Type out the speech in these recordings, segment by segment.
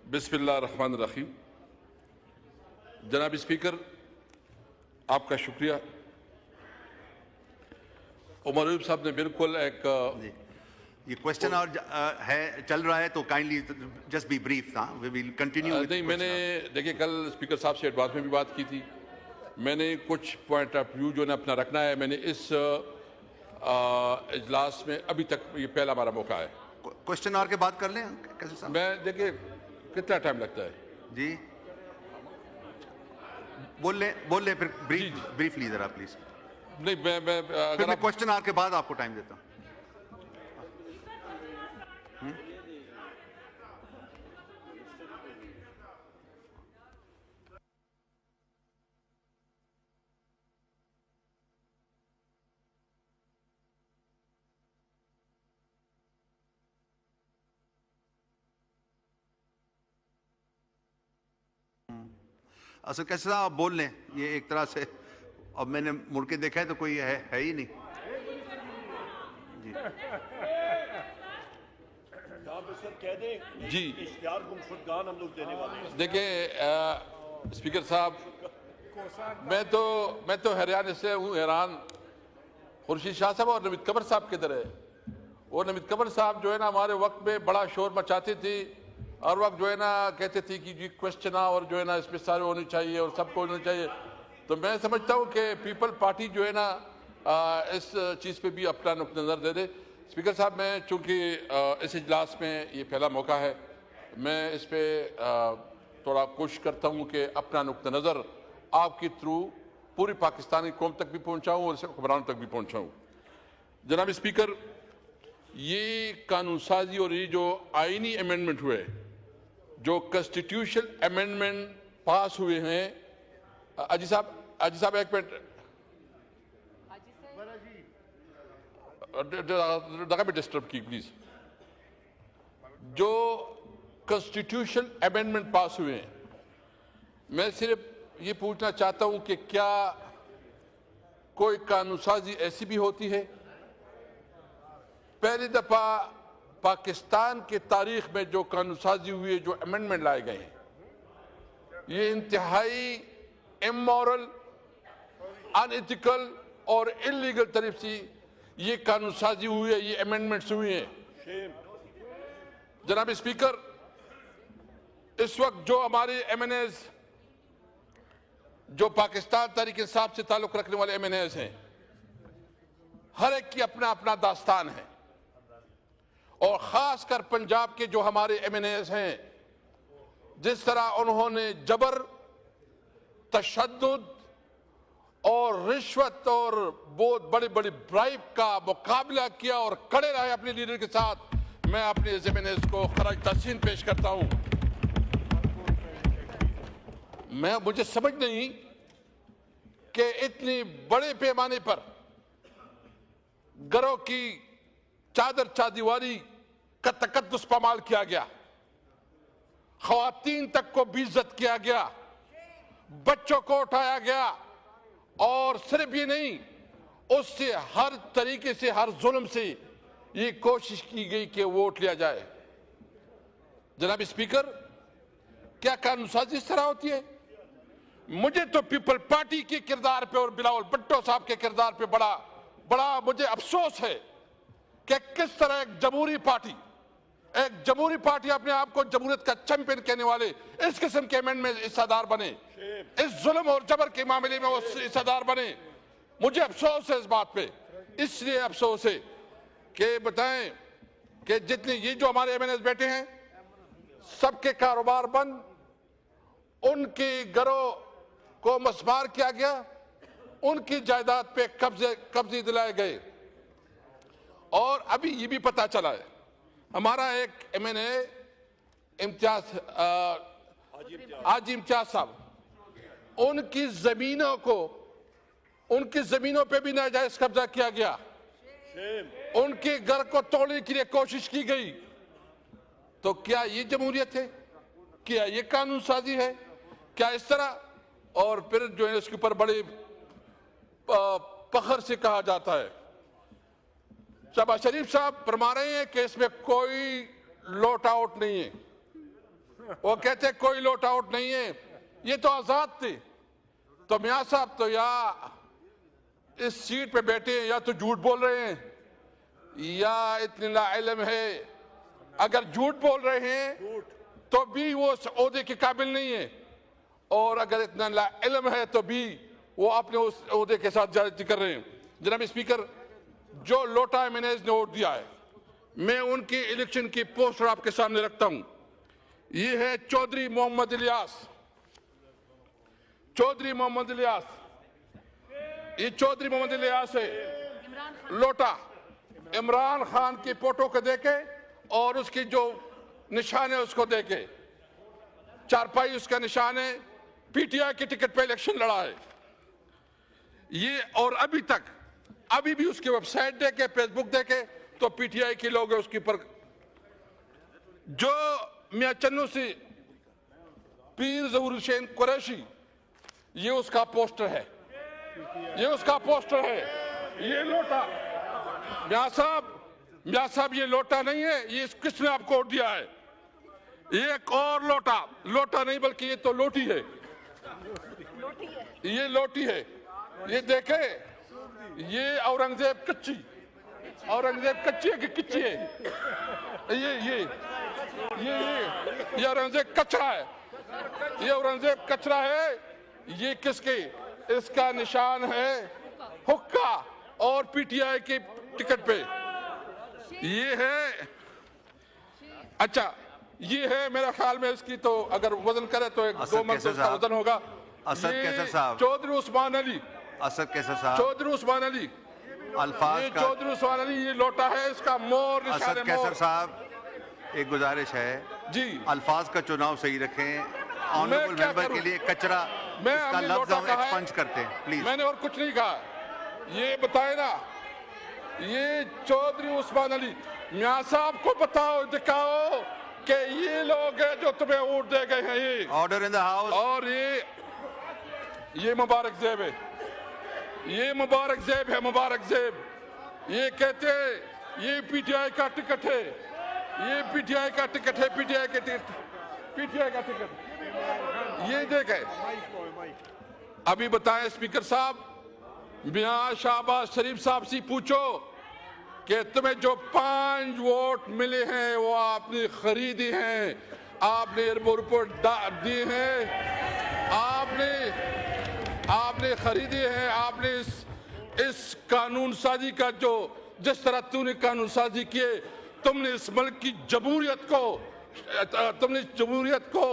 बिस्मिल्लाहिर्रहमानिर्रहीम। जनाब स्पीकर, आपका शुक्रिया। उमर अयूब साहब ने बिल्कुल एक ये क्वेश्चन और है चल रहा है तो काइंडली जस्ट बी ब्रीफ था, वी विल कंटिन्यू। नहीं, मैंने देखिए कल स्पीकर साहब से एडवांस में भी बात की थी। मैंने कुछ पॉइंट ऑफ व्यू जो है अपना रखना है। मैंने इस इजलास में अभी तक ये पहला हमारा मौका है। क्वेश्चन और के बात कर लें कैसे साहब? मैं देखिए कितना टाइम लगता है जी, बोल ले फिर ब्रीफली जरा प्लीज। नहीं, मैं फिर मैं क्वेश्चन आवर के बाद आपको टाइम देता हूं। असल कैसे साहब आप बोल लें, ये एक तरह से अब मैंने मुड़ के देखा है तो कोई है ही नहीं जी। जी इश्तिहार गुमशुदगान हम लोग देने वाले हैं। देखिए स्पीकर साहब, मैं तो हैरान इससे हूँ, हैरान खुर्शीद शाह साहब और नवीद कमर साहब किधर है। वो नवीद कमर साहब जो है ना हमारे वक्त में बड़ा शोर मचाते थे और वक्त जो है ना कहते थे कि जी क्वेश्चन और जो है ना इसमें सारे होने चाहिए और सबको होना चाहिए। तो मैं समझता हूँ कि पीपल पार्टी जो है ना इस चीज़ पे भी अपना नुक्ता नज़र दे दे। स्पीकर साहब, मैं चूँकि इस इजलास में ये पहला मौका है, मैं इस पर थोड़ा कोशिश करता हूँ कि अपना नुक्ता नज़र आपके थ्रू पूरी पाकिस्तानी कौम तक भी पहुँचाऊँ और हुक्मरानों तक भी पहुँचाऊँ। जनाब स्पीकर, ये कानून साजी और ये जो आइनी अमेंडमेंट हुए, जो कॉन्स्टिट्यूशनल अमेंडमेंट पास हुए हैं, अजी साहब एक मिनट, भी डिस्टर्ब की प्लीज। जो कॉन्स्टिट्यूशनल अमेंडमेंट पास हुए हैं, मैं सिर्फ ये पूछना चाहता हूं कि क्या कोई कानून साजी ऐसी भी होती है? पहली दफा पाकिस्तान के तारीख में जो कानून साजी हुई है, जो अमेंडमेंट लाए गए हैं, ये इंतहाई इमोरल, अनएथिकल और इलीगल तरफ से ये कानून साजी हुई है, ये अमेंडमेंट्स हुई हैं। जनाब स्पीकर, इस वक्त जो हमारे एमएनएस, जो पाकिस्तान तहरीक इंसाफ से ताल्लुक रखने वाले एमएनएस हैं, हर एक की अपना अपना दास्तान है। और खासकर पंजाब के जो हमारे एमएनएस हैं, जिस तरह उन्होंने जबर, तशद्दुद और रिश्वत और बहुत बड़ी बड़ी ब्राइब का मुकाबला किया और खड़े रहे अपने लीडर के साथ, मैं अपने एमएनएस को खराज तहसीन पेश करता हूं। मुझे समझ नहीं कि इतनी बड़े पैमाने पर घरों की चादर चादीवारी का तकद्दुस पामाल किया गया, ख्वातीन तक को बेइज्जत किया गया, बच्चों को उठाया गया, और सिर्फ ये नहीं, उससे हर तरीके से, हर जुल्म से ये कोशिश की गई कि वोट लिया जाए। जनाब स्पीकर, क्या कानून साजी इस तरह होती है? मुझे तो पीपल पार्टी के किरदार पे और बिलावल भुट्टो साहब के किरदार पे बड़ा मुझे अफसोस है कि किस तरह एक जमहूरी पार्टी अपने आप को जमहूरियत का चैंपियन कहने वाले इस किस्म के अमेंडमेंट में हिस्सेदार बने, इस जुल्म और जबर के मामले में वो हिस्सेदार बने। मुझे अफसोस है इस बात पे। इसलिए अफसोस है कि बताएं कि जितने ये जो हमारे एमएनएस बैठे हैं, सबके कारोबार बंद, उनके घरों को मस्मार किया गया, उनकी जायदाद पे कब्जे दिलाए गए। और अभी ये भी पता चला है, हमारा एक एमएनए हाजी इम्तियाज साहब, उनकी जमीनों पे भी नाजायज कब्जा किया गया, उनके घर को तोड़ने के लिए कोशिश की गई। तो क्या ये जमहूरियत है? क्या ये कानून साजी है? क्या इस तरह? और फिर जो है इसके ऊपर बड़े फख्र से कहा जाता है, शहबाज शरीफ साहब फरमा रहे हैं कि इसमें कोई लॉट आउट नहीं है। वो कहते कोई लॉट आउट नहीं है, ये तो आजाद थे। तो मियां साहब तो या इस सीट पे बैठे हैं या तो झूठ बोल रहे हैं या इतने नाइल्म है। अगर झूठ बोल रहे हैं तो भी वो उस ओहदे के काबिल नहीं है, और अगर इतना नाइल्म है तो भी वो अपने उस ओहदे के साथ ज्यादती कर रहे हैं। जनाब स्पीकर, जो लोटा एमिनेज ने वोट दिया है, मैं उनकी इलेक्शन की पोस्टर आपके सामने रखता हूं। ये है चौधरी मोहम्मद इलियास, चौधरी मोहम्मद इलियास, ये चौधरी मोहम्मद इलियास है। लोटा इमरान खान की फोटो को देके और उसकी जो निशान है उसको देके, चारपाई उसका निशान है, पीटीआई के टिकट पे इलेक्शन लड़ा है ये। और अभी भी उसकी वेबसाइट देके, फेसबुक देके तो पीटीआई के लोग है उसके ऊपर। जो मियां चन्नू सी पीर ज़हूर हुसैन कुरैशी, ये उसका पोस्टर है, ये उसका पोस्टर है। ये लोटा मियां साहब ये लोटा नहीं है, ये किसने आपको वोट दिया है? एक और लोटा नहीं बल्कि ये तो लोटी है, ये लोटी है। ये देखे, ये औरंगजेब कच्ची है कि किच्ची है? ये औरंगजेब कचरा है, ये औरंगजेब कचरा है। ये किसके? इसका निशान है हुक्का और पीटीआई के टिकट पे ये है। अच्छा, ये है मेरा ख्याल में इसकी तो अगर वजन करे तो 1-2 मन का वजन होगा। असद कैसर साहब, चौधरी उस्मान अली, असद कैसर साहब, चौधरी उस्मान अली, अल्फाज का चौधरी उस्मान अली, ये लोटा है, इसका मोर निशान असद है। कैसर साहब, एक गुजारिश है जी, अल्फाज का चुनाव सही रखें। ऑनरेबल मेंबर के लिए कचरा, इसका लफ्ज हम एक्सपंज करते हैं प्लीज। मैंने और कुछ नहीं कहा। ये बताए ना, ये चौधरी उस्मान अली, मियां साहब को बताओ, दिखाओ कि ये लोग हैं जो तुम्हें वोट दे गए हैं। ये ऑर्डर इन द हाउस। और ये मुबारक जेब है, ये मुबारक जेब है, मुबारक जेब। ये कहते ये पीटीआई का टिकट है, ये पीटीआई का टिकट है, पीटीआई का टिकट ये देखे। अभी बताएं स्पीकर साहब, मियां शहबाज शरीफ साहब से पूछो कि तुम्हें जो 5 वोट मिले हैं वो आपने खरीदी हैं, आपने एयरपोर्ट दी हैं, आपने खरीदी है। आपने इस कानून साजी का जो जिस तरह तूने कानून साजी किए, तुमने इस मुल्क की जमहूरियत को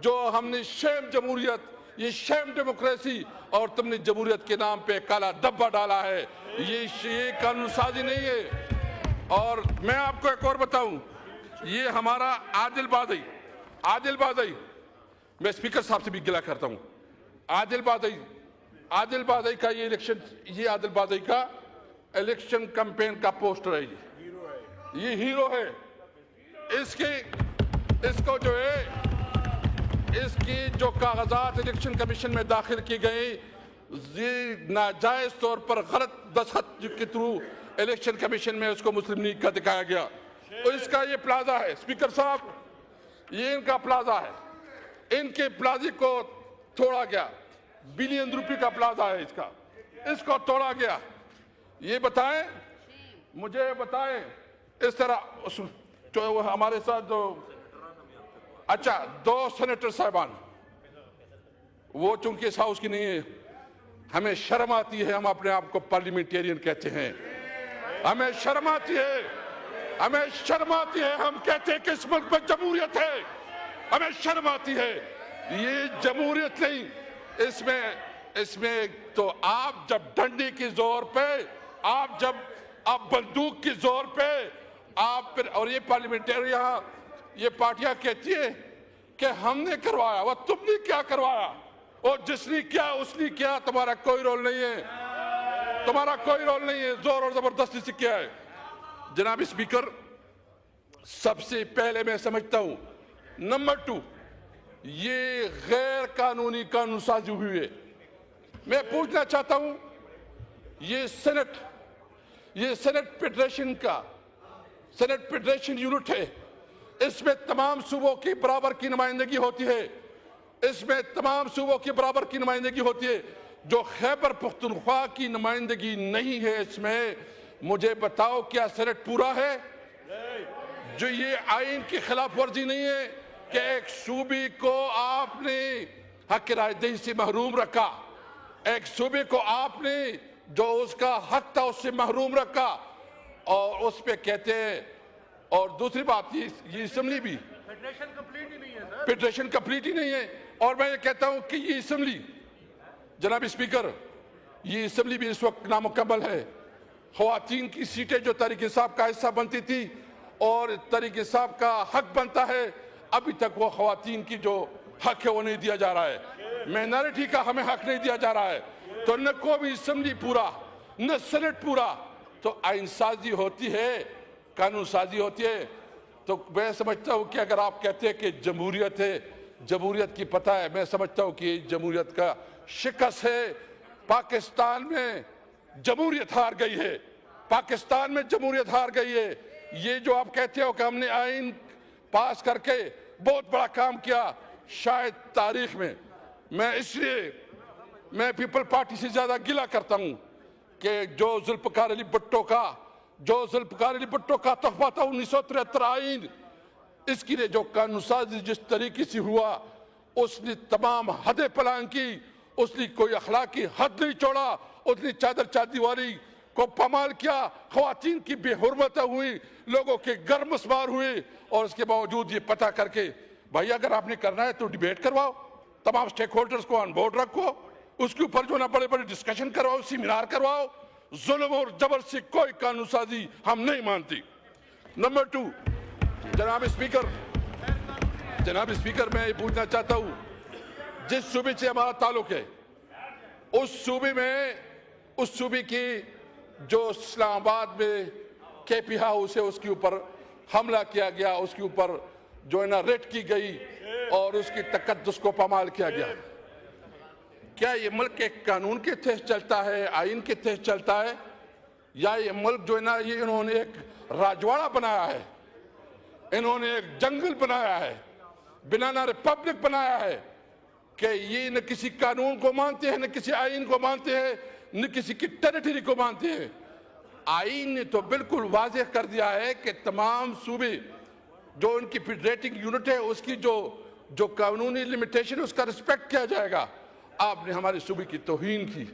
जो हमने शेम जमहूरियत, ये शेम डेमोक्रेसी, और तुमने जमहूरियत के नाम पे काला डब्बा डाला है। ये कानून साजी नहीं है। और मैं आपको एक और बताऊं, ये हमारा आदिल बादई, मैं स्पीकर साहब से भी गिला करता हूं। आदिल बादई का ये इलेक्शन, ये आदिल बादई का इलेक्शन कैंपेन का पोस्टर है। ये हीरो है। इसको जो है, इसकी जो कागजात इलेक्शन कमीशन में दाखिल की गई, ये नाजायज तौर पर गलत दस्तखत के थ्रू इलेक्शन कमीशन में उसको मुस्लिम लीग का दिखाया गया। तो इसका ये प्लाजा है स्पीकर साहब, ये इनका प्लाजा है। इनके प्लाजे को तोड़ा गया, बिलियन रुपए का प्लाजा है इसका, इसको तोड़ा गया। ये बताएं, मुझे बताएं, इस तरह जो हमारे साथ जो, अच्छा 2 सेनेटर साहबान, वो चूंकि इस हाउस की नहीं है, हमें शर्म आती है, हम अपने आप को पार्लियामेंटेरियन कहते हैं, हमें शर्म आती है, हम कहते हैं कि इस मुल्क में जमहूरियत है, हमें शर्म आती है। ये जमहूरियत नहीं, इसमें तो आप जब डंडे के जोर पे, आप बंदूक के जोर पे आप फिर, और ये पार्लियामेंटेरियन, ये पार्टियां कहती है कि हमने करवाया, वह तुमने क्या करवाया, और जिसने किया उसने किया, तुम्हारा कोई रोल नहीं है, जोर और जबरदस्ती से किया है। जनाब स्पीकर, सबसे पहले मैं समझता हूं, नंबर 2, ये गैर कानूनी कानून साजी हुई है। मैं पूछना चाहता हूं, ये सेनेट फेडरेशन यूनिट है, इसमें तमाम सूबों की बराबर की नुमाइंदगी होती है, इसमें तमाम सूबों की बराबर की नुमाइंदगी होती है। जो खैबर पख्तूनख्वा की नुमाइंदगी नहीं है इसमें, मुझे बताओ क्या सेनेट पूरा है? जो ये आइन की खिलाफ वर्जी नहीं है कि एक सूबे को आपने हक रायदही से महरूम रखा, एक सूबे को आपने जो उसका हक था उससे महरूम रखा, और उस पे कहते हैं। और दूसरी बात, ये असेंबली भी फेडरेशन कंप्लीट ही नहीं है सर, फेडरेशन कंप्लीट ही नहीं है। और मैं ये कहता हूं कि ये असेंबली, जनाब स्पीकर, ये असेंबली भी इस वक्त नामुकम्मल है। ख्वातीन की सीटें जो तहरीक इंसाफ का हिस्सा बनती थी और तहरीक इंसाफ का हक बनता है, अभी तक वो ख्वातीन की जो हक है वो नहीं दिया जा रहा है। माइनॉरिटी का हमें हक नहीं दिया जा रहा है। तो न को भी असेंबली पूरा, न सेनेट पूरा। तो आइन साजी होती है, कानून साजी होती है। तो मैं समझता हूं कि अगर आप कहते हैं कि जमहूरियत है, जमहूरियत की पता है, मैं समझता हूं कि जमहूरियत का शिकस्त है। पाकिस्तान में जमहूरियत हार गई है, पाकिस्तान में जमहूरियत हार गई है। ये जो आप कहते हो कि हमने आइन पास करके बहुत बड़ा काम किया, शायद तारीख में, मैं इसलिए मैं पीपल पार्टी से ज्यादा गिला करता हूं कि जो जुल्फकार अली भुट्टो का तोहफा था 1973 आइन, इसकी ने जो कानून साजी जिस तरीके से हुआ, उसने तमाम हदें पलांग की, उसने कोई अखलाकी हद नहीं छोड़ा, उसने चादर चादीवारी को पामाल किया, ख्वातीन की बेहुरमत हुई, लोगों के घर मुसमार हुए। और इसके बावजूद ये पता करके, भाई अगर आपने करना है तो डिबेट करवाओ, तमाम स्टेक होल्डर्स को ऑन बोर्ड रखो, उसके ऊपर जो ना बड़े बड़े डिस्कशन करवाओ, सेमिनार करवाओ। जुल्म और जबर से कोई कानून साजी हम नहीं मानती। नंबर 2, जनाब स्पीकर, मैं ये पूछना चाहता हूं, जिस सूबे से हमारा ताल्लुक है, उस सूबे की जो इस्लामाबाद में केपी हाउस है, उसके ऊपर हमला किया गया, उसके ऊपर जो है ना रेड की गई और उसकी तकद्दुस को पामाल किया गया। क्या ये मुल्क एक कानून के तहत चलता है, आइन के तहत चलता है, या ये मुल्क जो है ना, ये इन्होंने एक राजवाड़ा बनाया है, इन्होंने एक जंगल बनाया है, बनाना रिपब्लिक बनाया है कि ये न किसी कानून को मानते हैं, न किसी आइन को मानते हैं, न किसी की टेरिटरी को मानते हैं। आइन ने तो बिल्कुल वाज़ेह कर दिया है कि तमाम सूबे जो उनकी फेडरेटिंग यूनिट है, उसकी जो कानूनी लिमिटेशन, उसका रिस्पेक्ट किया जाएगा। आपने हमारे सूबे की तौहीन की,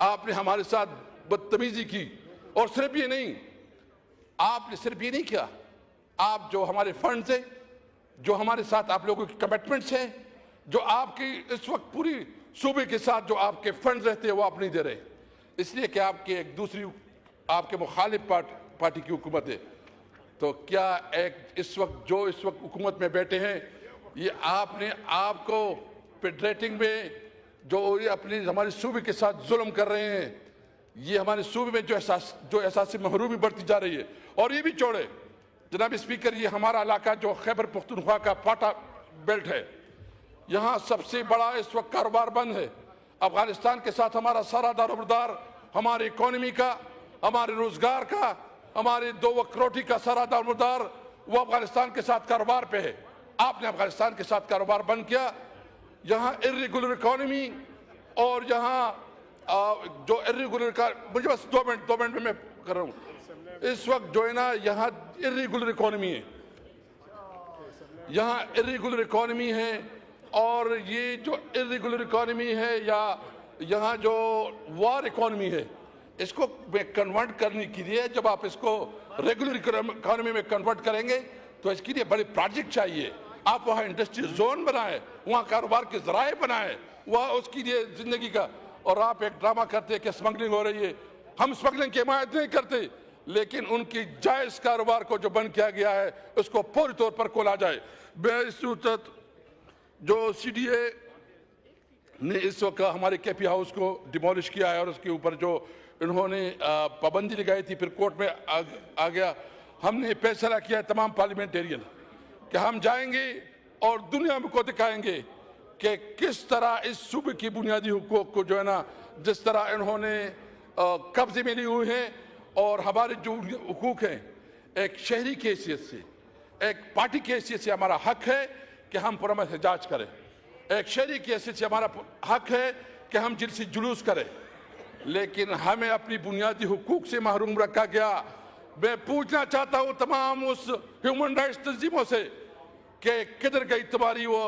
आपने हमारे साथ बदतमीजी की, और सिर्फ ये नहीं, आपने सिर्फ ये नहीं किया, आप जो हमारे फंड्स हैं, जो हमारे साथ आप लोगों की कमिटमेंट्स हैं, जो आपकी इस वक्त पूरी सूबे के साथ जो आपके फंड्स रहते हैं, वो आप नहीं दे रहे, इसलिए कि आपकी एक दूसरी आपके मुखालिफ पार्टी की हुकूमत है। तो क्या इस वक्त हुकूमत में बैठे हैं, ये आपको फेडरेटिंग में जो ये अपनी हमारे सूबे के साथ जुल्म कर रहे हैं, ये हमारे सूबे में जो एहसास महरूमी बढ़ती जा रही है। और ये भी छोड़े जनाब स्पीकर, ये हमारा इलाका जो खैबर पख्तूनख्वा का पाटा बेल्ट है, यहाँ सबसे बड़ा इस वक्त कारोबार बंद है। अफगानिस्तान के साथ हमारा सारा दारोमदार, हमारी इकोनॉमी का, हमारे रोजगार का, हमारे 2 वक्त रोटी का सारा दारोमदार वो अफगानिस्तान के साथ कारोबार पे है। आपने अफगानिस्तान के साथ कारोबार बंद किया। यहाँ इर्रेगुलर इकोनॉमी और यहाँ जो इर्रेगुलर का, मुझे बस 2 मिनट में मैं कर रहा हूँ। इस वक्त जो है ना, यहाँ इर्रेगुलर इकोनॉमी है, यहाँ इर्रेगुलर इकोनॉमी है। और ये जो इर्रेगुलर इकोनॉमी है या यहाँ जो वार इकोनॉमी है, इसको कन्वर्ट करने के लिए जब आप इसको रेगुलर इकोनॉमी में कन्वर्ट करेंगे तो इसके लिए बड़े प्रोजेक्ट चाहिए। आप वहाँ इंडस्ट्रियल जोन बनाए, वहाँ कारोबार के जराए बनाए, वहाँ उसके लिए जिंदगी का। और आप एक ड्रामा करते हैं कि स्मगलिंग हो रही है। हम स्मगलिंग की हिमायत नहीं करते, लेकिन उनकी जायज कारोबार को जो बंद किया गया है उसको पूरी तौर पर खोला जाए। बेसूरत जो CDA ने इस वक्त हमारे केपी हाउस को डिमोलिश किया है और उसके ऊपर जो इन्होंने पाबंदी लगाई थी, फिर कोर्ट में आ गया। हमने फैसला किया तमाम पार्लियामेंटेरियन कि हम जाएंगे और दुनिया को दिखाएंगे कि किस तरह इस सूबे की बुनियादी हुकूक को जो है ना, जिस तरह इन्होंने कब्जे में लिए हुए हैं, और हमारे जो हुकूक हैं एक शहरी की हैसियत से, एक पार्टी की हैसियत से हमारा हक है कि हम पुरअमन एहतजाज करें, एक शहरी की हैसियत से हमारा हक है कि हम जिलसी जुलूस करें, लेकिन हमें अपनी बुनियादी हुकूक से महरूम रखा गया। मैं पूछना चाहता हूं तमाम उस ह्यूमन राइट्स तंजीमों से कि किधर गई तुम्हारी वो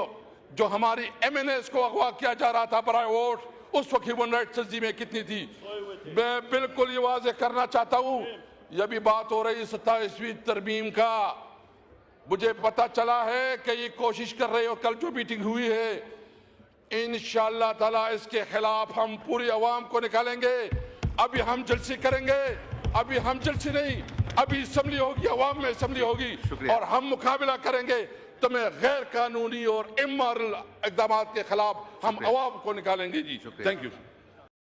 जो हमारी MNAs को अगवा किया जा रहा था बराए वोट, उस वक्त ह्यूमन राइट्स तंजीमें कितनी थी? मैं बिल्कुल ये वाज़ेह करना चाहता हूं, यह भी बात हो रही 27वीं तरमीम का, मुझे पता चला है कि ये कोशिश कर रहे हो। कल जो मीटिंग हुई है इंशाअल्लाह ताला इसके खिलाफ हम पूरी अवाम को निकालेंगे। अभी हम जलसे करेंगे, अभी हम जलसे नहीं, अभी असम्बली होगी, अवाम में असम्बली होगी और हम मुकाबला करेंगे। तो मैं गैर कानूनी और इमोरल इक़दामात के खिलाफ हम अवाम को निकालेंगे जी। Thank you.